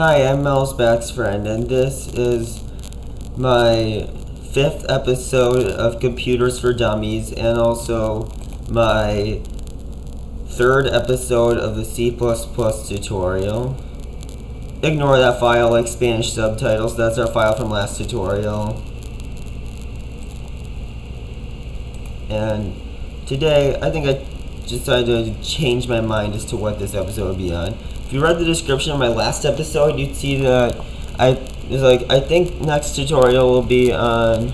Hi, I'm Mel's best friend, and this is my 5th episode of Computers for Dummies, and also my 3rd episode of the C++ tutorial. Ignore that file like Spanish subtitles, that's our file from last tutorial. And today, I think I decided to change my mind as to what this episode would be on. If you read the description of my last episode, you'd see that I think next tutorial will be on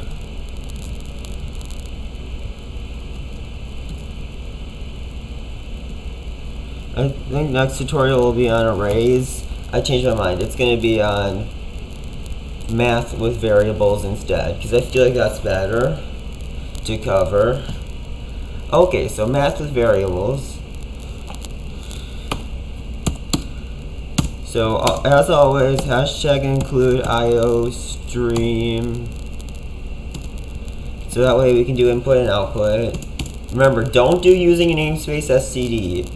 arrays. I changed my mind. It's going to be on math with variables instead, because I feel like that's better to cover. Okay, so math with variables. So as always, hashtag include IO stream, so that way we can do input and output. Remember, don't do using a namespace std.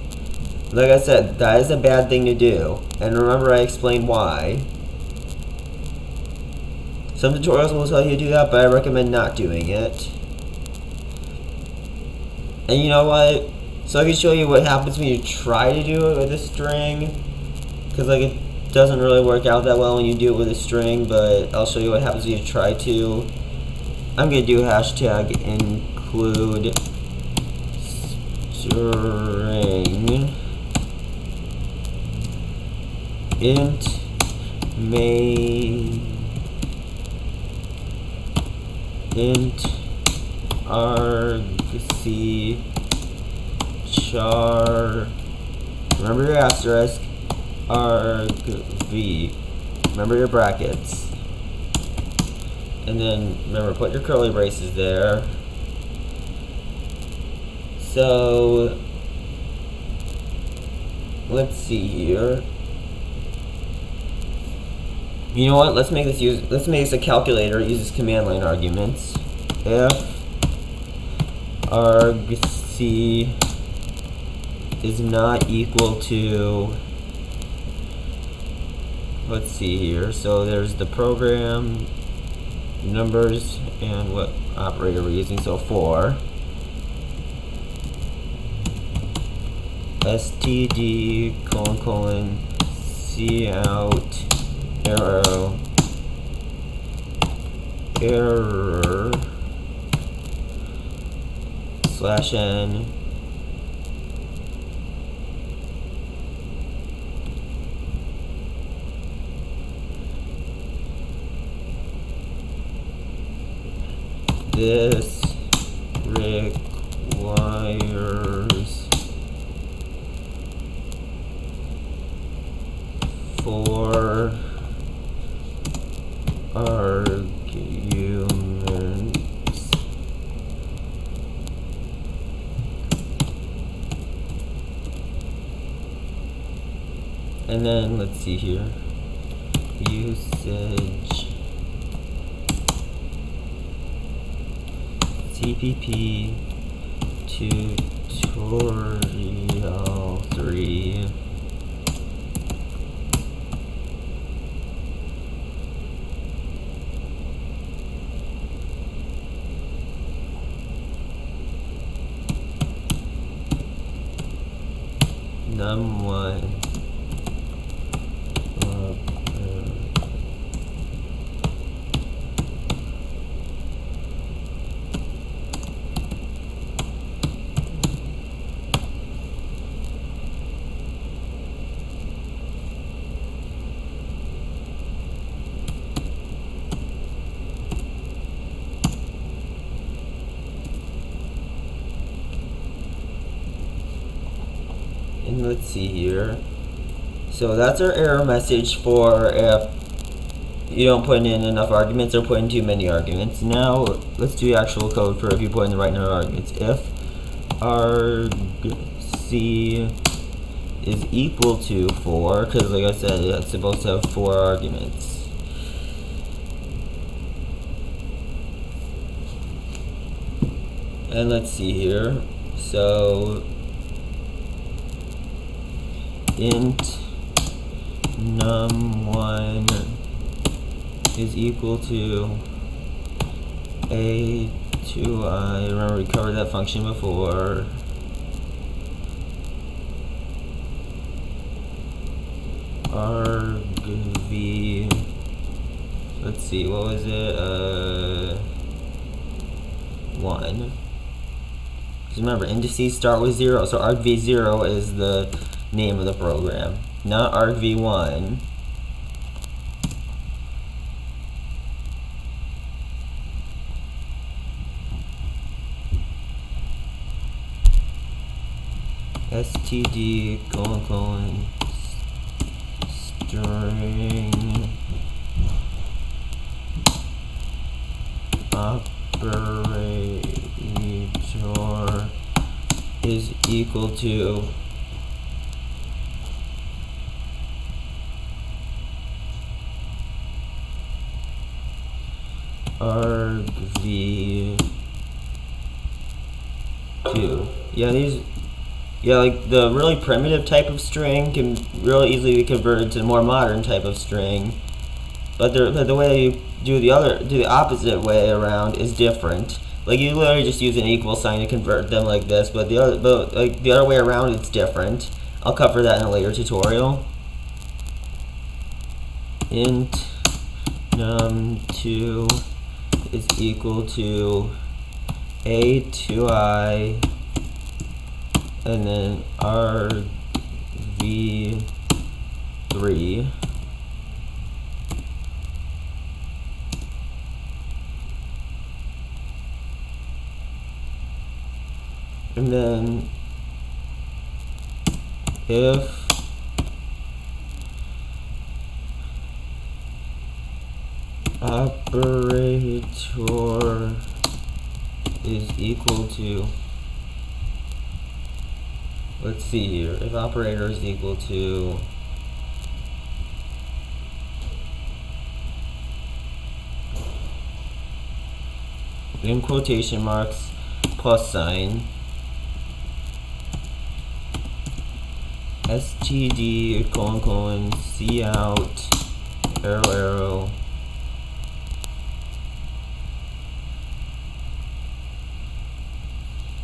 Like I said, that is a bad thing to do. And remember, I explained why. Some tutorials will tell you to do that, but I recommend not doing it. And you know what? So I can show you what happens when you try to do it with a string. Because it doesn't really work out that well when you do it with a string, but I'll show you what happens when you try to. I'm going to do hashtag include string int main int argc char, remember your asterisk, argv, remember your brackets, and then remember, put your curly braces there. So let's see here. You know what? Let's make this a calculator. It uses command line arguments. If argc is not equal to, let's see here. So there's the program numbers and what operator we're using. So for std : cout error /n this requires for arguments and then let's see here, usage CPP tutorial 3. num1 and let's see here. So that's our error message for if you don't put in enough arguments or put in too many arguments. Now let's do the actual code for if you put in the right number of arguments. If argc is equal to 4, because like I said, it's supposed to have 4 arguments. And let's see here. So int num1 is equal to a2i. Remember we covered that function before. argv, let's see, what was it? 1. Because remember, indices start with 0, so argv0 is the name of the program, not argv1. std : string operator is equal to argv2. Yeah, like the really primitive type of string can really easily be converted to the more modern type of string, but the way you do the opposite way around is different. Like you literally just use an equal sign to convert them like this, but the other way around it's different. I'll cover that in a later tutorial. Int num2 is equal to a2i, and then argv3 and then if operator is equal to, let's see here, if operator is equal to in quotation marks plus sign std : cout arrow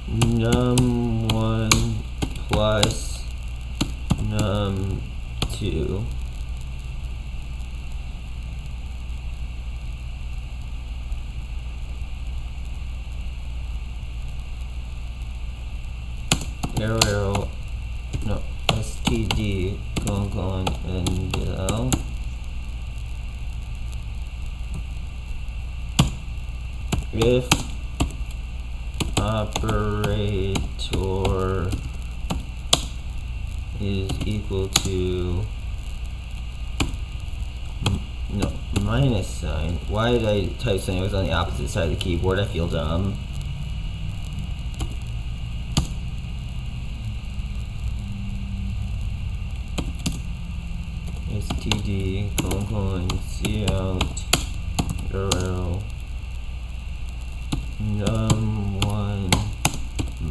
num1 plus num2 arrow no std : NL if operator is equal to minus sign. Why did I type something that was on the opposite side of the keyboard? I feel dumb. std : cout arrow num1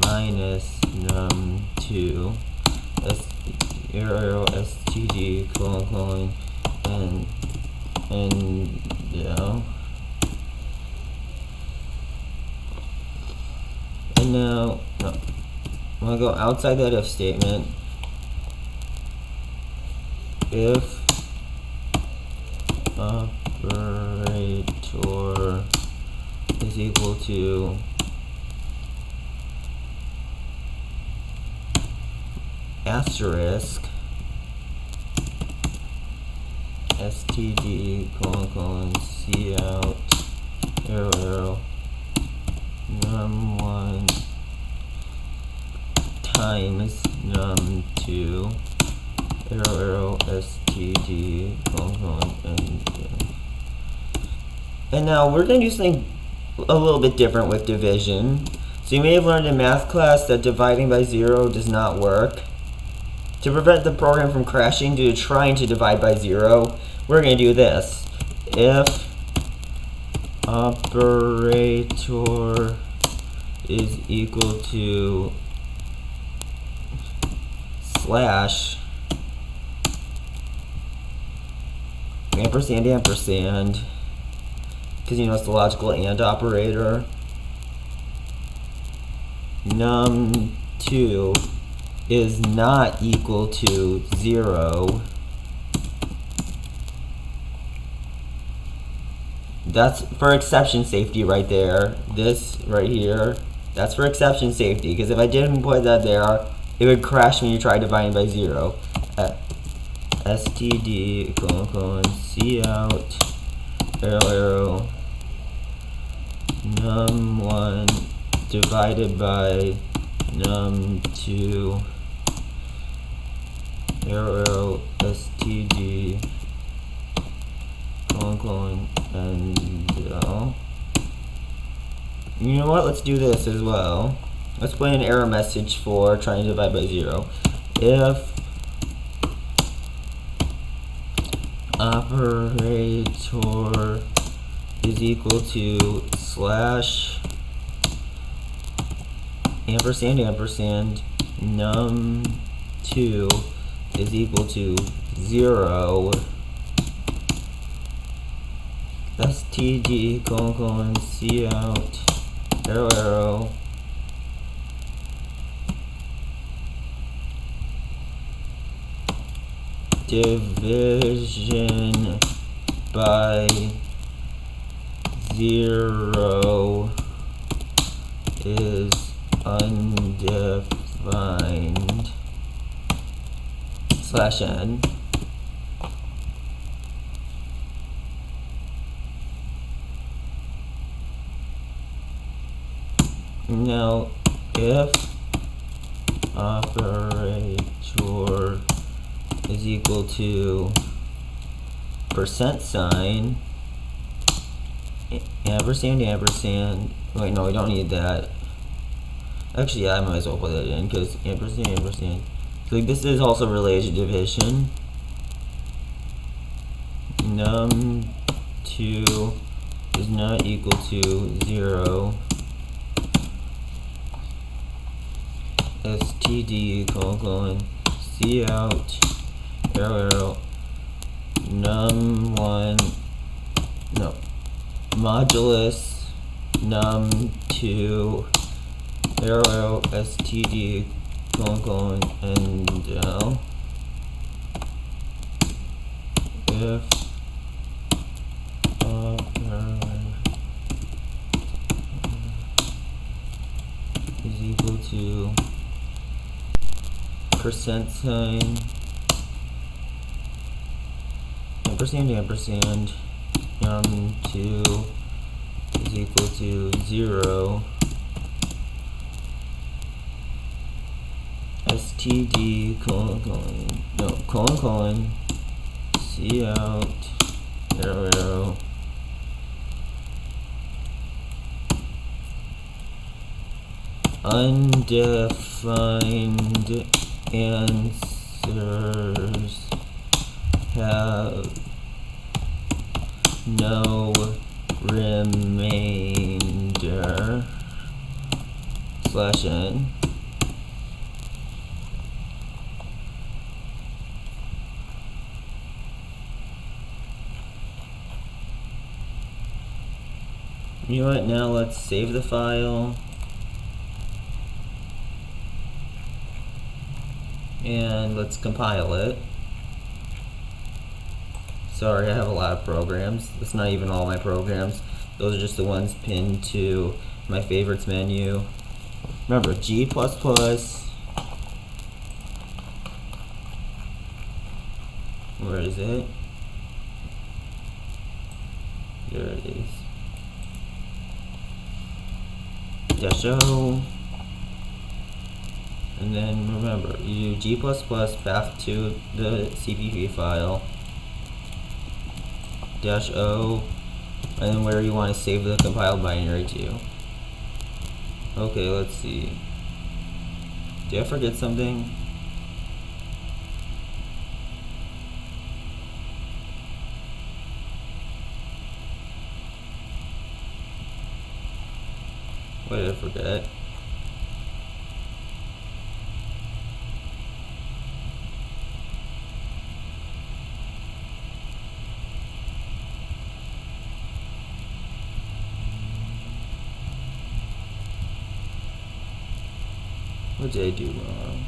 minus num2 arrow std : and yeah. And now I'm gonna go outside that if statement. If operator is equal to asterisk std : cout arrow num1 times num2 arrow std : and now we're going to do something a little bit different with division. So you may have learned in math class that dividing by 0 does not work. To prevent the program from crashing due to trying to divide by 0, we're going to do this. If operator is equal to slash ampersand, ampersand, because you know it's the logical AND operator. Num2 is not equal to 0. That's for exception safety right there. This right here, that's for exception safety, because if I didn't put that there, it would crash when you try dividing by 0. std cout arrow num1 divided by num2 arrow std and you know what, let's do this as well. Let's put an error message for trying to divide by 0. If operator is equal to slash ampersand ampersand num2 is equal to 0, std cout arrow arrow division by 0 is undefined /n. Now, if operator is equal to %, ampersand ampersand, wait, no, we don't need that. Actually, yeah, I might as well put that in, because ampersand ampersand. So this is also related to division. Num2 is not equal to 0. std cout arrow num1 no modulus num2 arrow std and if is equal to %, ampersand ampersand num2 is equal to 0, std cout arrow arrow undefined answers have no remainder /n. You know what, now let's save the file. And let's compile it. Sorry, I have a lot of programs. That's not even all my programs. Those are just the ones pinned to my favorites menu. Remember, G++. Where is it? There it is. -O. And then remember, you do G++ path to the CPP file, -O, and then where you want to save the compiled binary to. Okay, let's see. Did I forget something? What did I forget? What did I do wrong?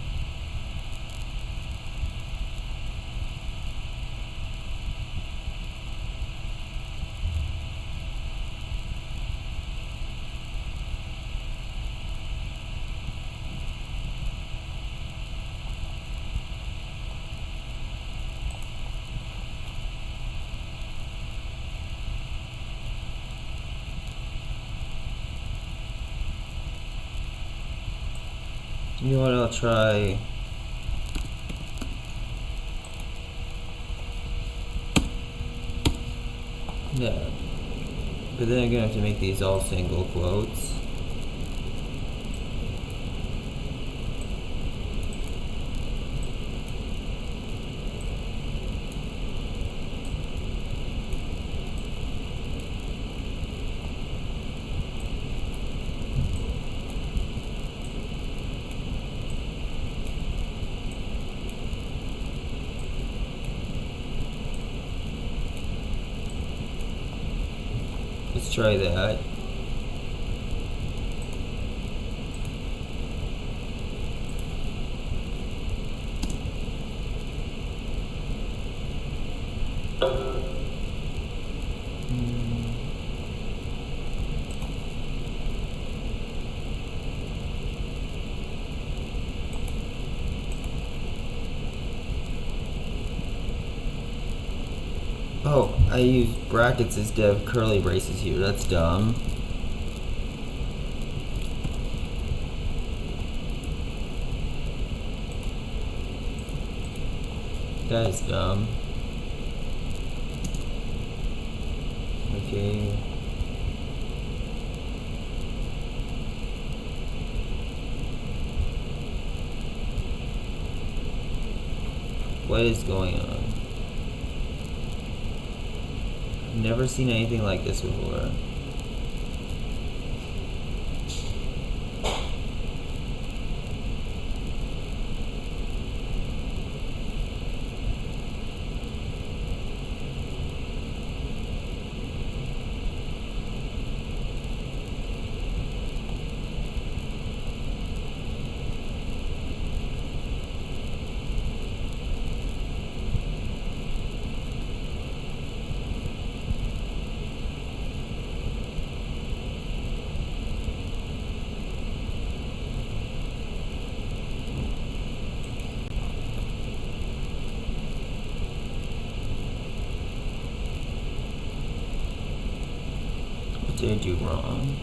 You know what, I'll try. Yeah. But then I'm gonna have to make these all single quotes. Let's try that. Oh, I used brackets instead of curly braces here. That's dumb. That is dumb. Okay. What is going on? I've never seen anything like this before. What did I do wrong?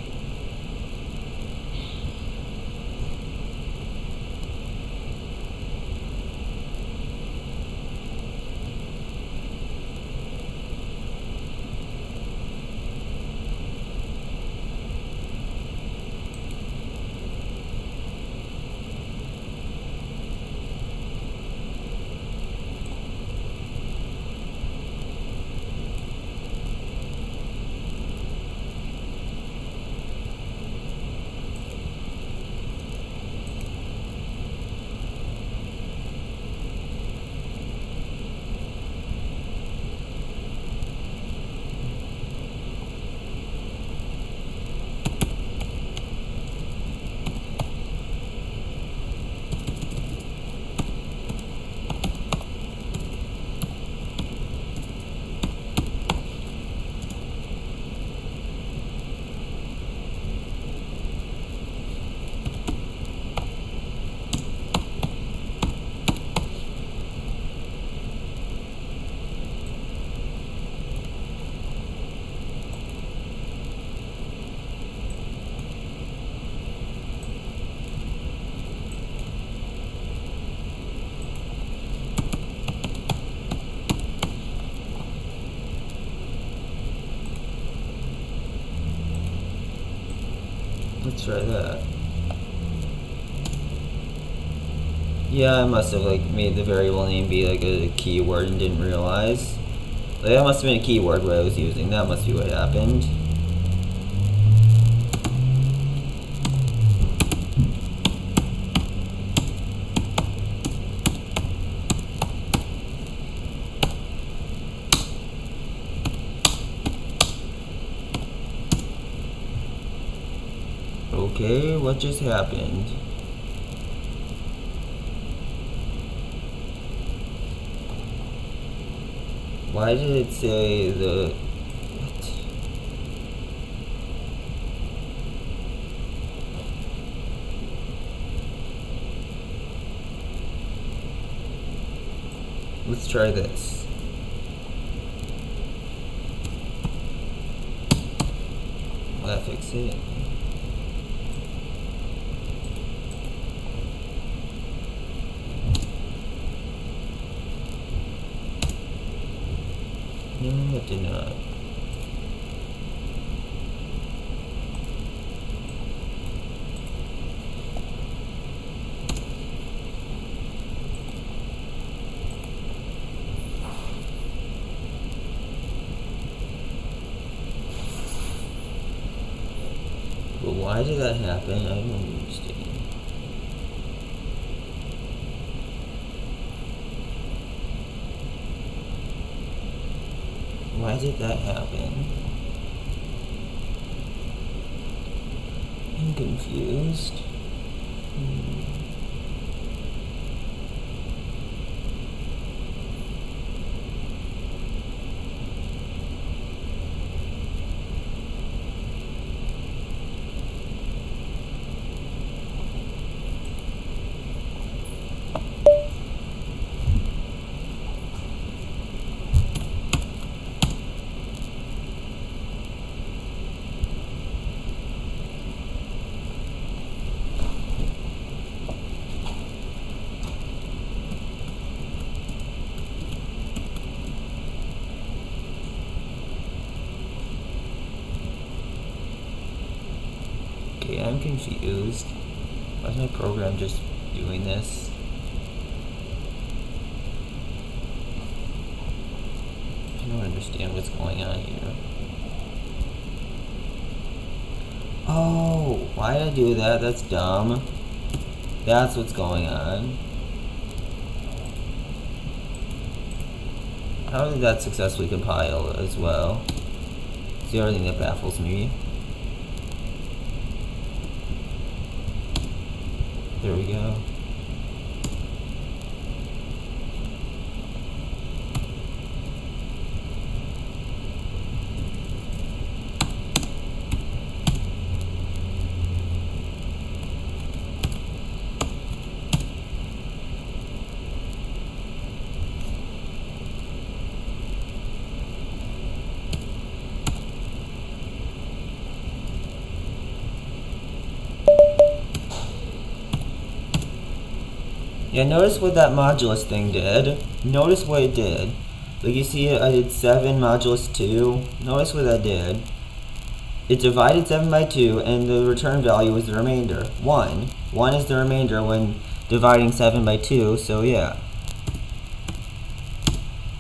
Let's try that. Yeah, I must have like made the variable name be like a keyword and didn't realize. Like, that must have been a keyword what I was using. That must be what happened. Okay, what just happened? Why did it say the... What? Let's try this. Will that fix it? No, it did not. But why did that happen? I don't understand. Why did that happen? I'm confused. Okay, I'm confused. Why is my program just doing this? I don't understand what's going on here. Oh, why did I do that? That's dumb. That's what's going on. How did that successfully compile as well? It's the other thing that baffles me. There we go. Yeah, notice what that modulus thing did. Notice what it did. Like you see, I did 7 modulus 2. Notice what that did. It divided 7 by 2, and the return value was the remainder. 1. 1 is the remainder when dividing 7 by 2, so yeah.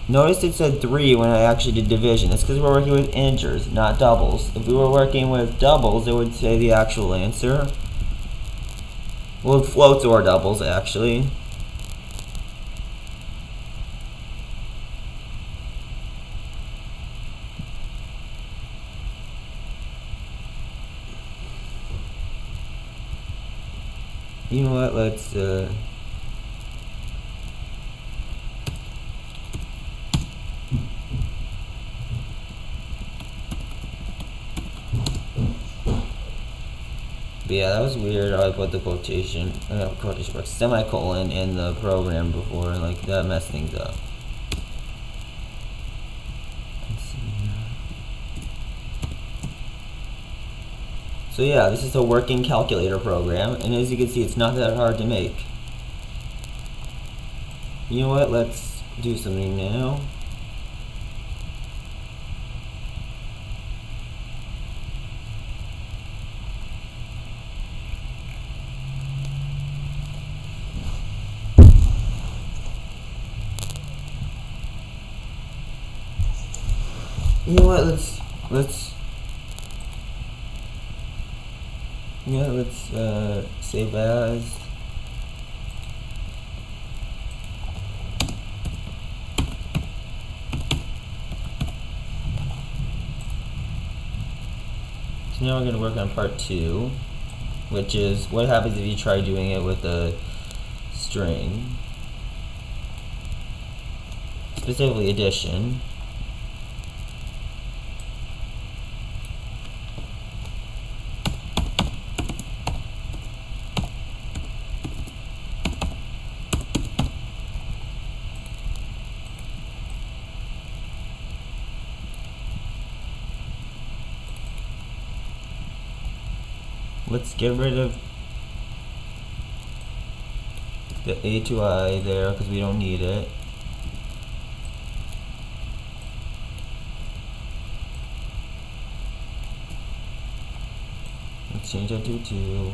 Notice it said 3 when I actually did division. That's because we're working with integers, not doubles. If we were working with doubles, it would say the actual answer. Well, floats or doubles, actually. You know what, let's, but yeah, that was weird how I put the quotation mark, semicolon in the program before, like, that messed things up. Let's see here. So yeah, this is a working calculator program, and as you can see, it's not that hard to make. You know what, let's do something now. You know what, let's save as. So now we're going to work on part 2, which is what happens if you try doing it with a string, specifically addition. let's get rid of the A to I there because we don't need it. Let's change that to 2.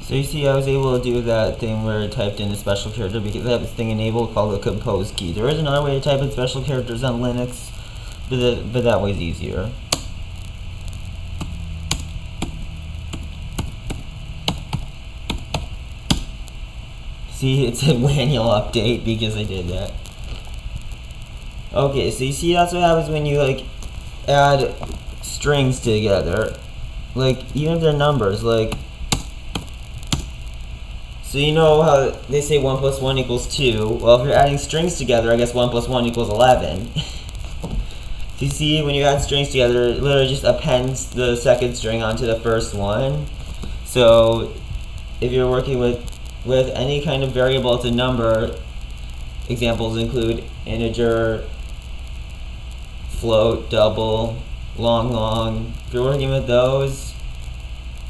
So you see, I was able to do that thing where I typed in a special character because I have this thing enabled called the compose key. There is another way to type in special characters on Linux, but that way's easier. See, it's a manual update because I did that. Okay, so you see that's what happens when you like add strings together. Like, even if they're numbers, like, so you know how they say 1 plus 1 equals 2? Well, if you're adding strings together, I guess 1 plus 1 equals 11. So you see, when you add strings together, it literally just appends the second string onto the first one. So if you're working with any kind of variable to number, examples include integer, float, double, long. If you're working with those,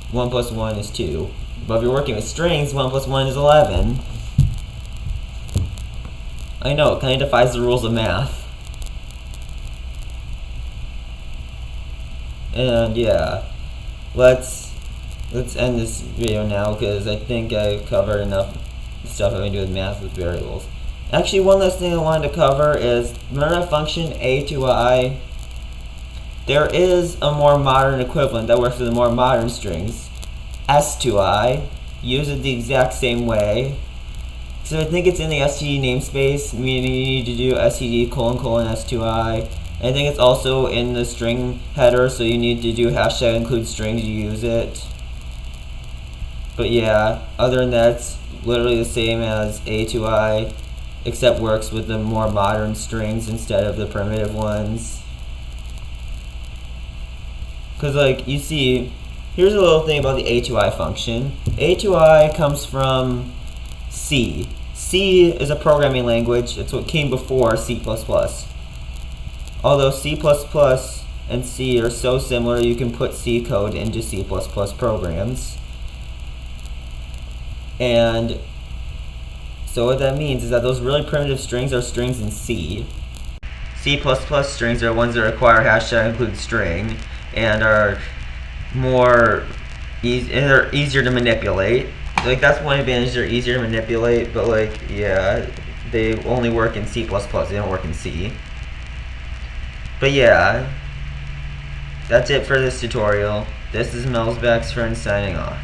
1 plus 1 is 2. But if you're working with strings, 1 plus 1 is 11. I know, it kind of defies the rules of math. And yeah, let's end this video now because I think I've covered enough stuff having to do with math with variables. Actually, one last thing I wanted to cover is, remember that function a to I? There is a more modern equivalent that works with the more modern strings. S to I, use it the exact same way. So I think it's in the std namespace, meaning you need to do std : S to I. I think it's also in the string header, so you need to do hashtag include strings to use it. But yeah, other than that, it's literally the same as a to I, except works with the more modern strings instead of the primitive ones. Because like, you see, here's a little thing about the a to I function. A to I comes from C. C is a programming language. It's what came before C++. Although C++ and C are so similar, you can put C code into C++ programs. And so what that means is that those really primitive strings are strings in C. C++ strings are ones that require hashtag include string and are they're easier to manipulate. Like, that's one advantage, they're easier to manipulate, but like, yeah, they only work in C++, they don't work in C. But yeah, that's it for this tutorial. This is Mel's Best Friend signing off.